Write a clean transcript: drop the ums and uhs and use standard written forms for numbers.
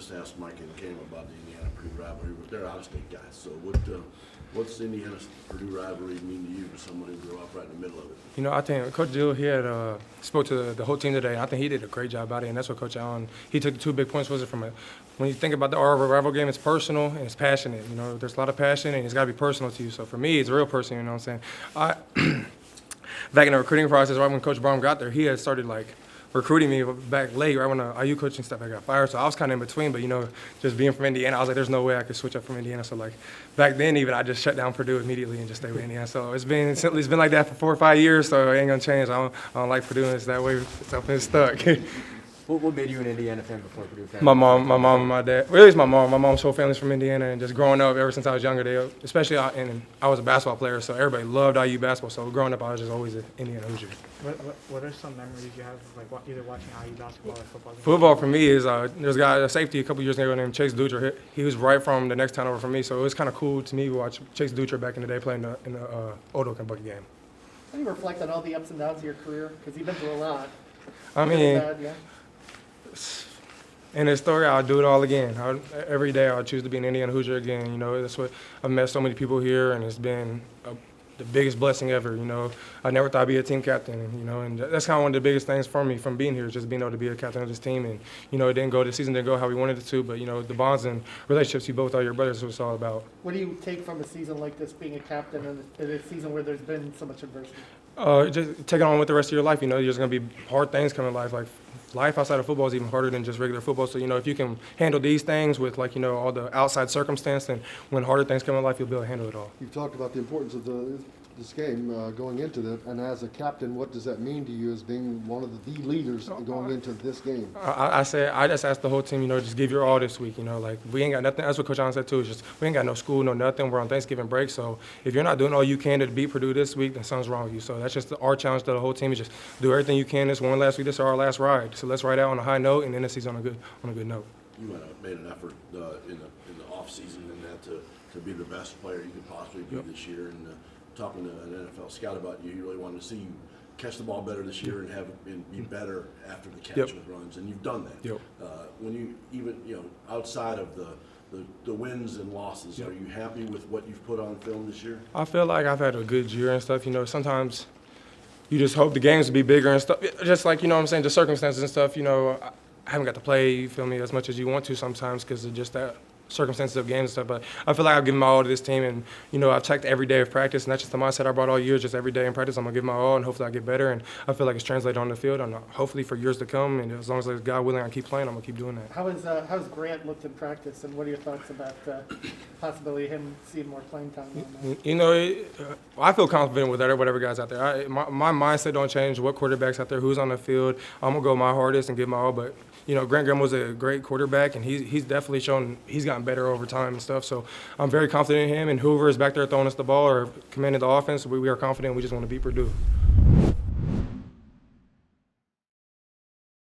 just asked Mike and Cam about the Indiana-Purdue rivalry. They're out-of-state guys. So what's the Indiana-Purdue rivalry mean to you, to someone who grew up right in the middle of it? You know, I think Coach Dill, he had spoke to the whole team today, and I think he did a great job about it, and that's what Coach Allen, he took the 2 big points was it from it. When you think about the rival game, it's personal and it's passionate. You know, there's a lot of passion, and it's got to be personal to you. So for me, it's real personal, you know what I'm saying? Back in the recruiting process, right when Coach Brown got there, he had started, like, recruiting me back late, right when the IU coaching stuff I got fired. So I was kind of in between, but, you know, just being from Indiana, I was like, there's no way I could switch up from Indiana. So, like, back then even, I just shut down Purdue immediately and just stayed with Indiana. So it's been like that for 4 or 5 years, so it ain't going to change. I don't like Purdue, and it's that way. It's stuck. What made you an Indiana fan before Purdue fan? My mom and my dad. Well, at least my mom. My mom's whole family's from Indiana, and just growing up ever since I was younger, especially and I was a basketball player, so everybody loved IU basketball. So growing up, I was just always an Indiana Hoosier. What are some memories you have, like either watching IU basketball or football? Football for me is there's a safety a couple years ago named Chase Dutra. He was right from the next town over from me, so it was kind of cool to me to watch Chase Dutra back in the day playing in the Old Kentucky game. How do you reflect on all the ups and downs of your career? Because you've been through a lot. I mean, Bad, yeah. in this story, I'll do it all again. Every day, I'll choose to be an Indiana Hoosier again. You know, that's what I've met so many people here, and it's been the biggest blessing ever. You know, I never thought I'd be a team captain. You know, and that's kind of one of the biggest things for me from being here, is just being able to be a captain of this team. And you know, the season didn't go how we wanted it to, but you know, the bonds and relationships you both are your brothers is what it's all about. What do you take from a season like this, being a captain, and a season where there's been so much adversity? Just take it on with the rest of your life. You know, there's going to be hard things coming in life. Like, life outside of football is even harder than just regular football. So, you know, if you can handle these things with, like, you know, all the outside circumstance, then when harder things come in life, you'll be able to handle it all. You've talked about the importance of this game going into that, and as a captain, what does that mean to you as being one of the leaders going into this game? I just asked the whole team, you know, just give your all this week. You know, like, we ain't got nothing. That's what Coach Allen said too. Is just we ain't got no school, no nothing. We're on Thanksgiving break, so if you're not doing all you can to beat Purdue this week, then something's wrong with you. So that's just our challenge to the whole team, is just do everything you can. This one last week, this is our last ride. So let's ride out on a high note, and then the season on a good note. You made an effort in the off season and that to be the best player you could possibly be this year. And talking to an NFL scout about you, really wanted to see you catch the ball better this year and be better after the catch with runs, and you've done that. When you even outside of the wins and losses, are you happy with what you've put on film this year? I feel like I've had a good year and stuff. You know, sometimes you just hope the games will be bigger and stuff. Just like, you know what I'm saying, the circumstances and stuff, you know, I haven't got to play, you feel me, as much as you want to sometimes because of just that circumstances of games and stuff. But I feel like I've given my all to this team, and, you know, I've checked every day of practice, and that's just the mindset I brought all year, just every day in practice. I'm going to give my all, and hopefully I get better. And I feel like it's translated on the field, and hopefully for years to come. And as long as God willing, I keep playing, I'm going to keep doing that. How's Grant looked in practice, and what are your thoughts about possibly him seeing more playing time? You know, I feel confident with whatever guys out there. My mindset don't change. What quarterback's out there, who's on the field, I'm going to go my hardest and give my all. But you know, Grant Graham was a great quarterback, and he's definitely shown he's gotten better over time and stuff. So I'm very confident in him, and whoever is back there throwing us the ball or commanding the offense, we are confident. We just want to beat Purdue.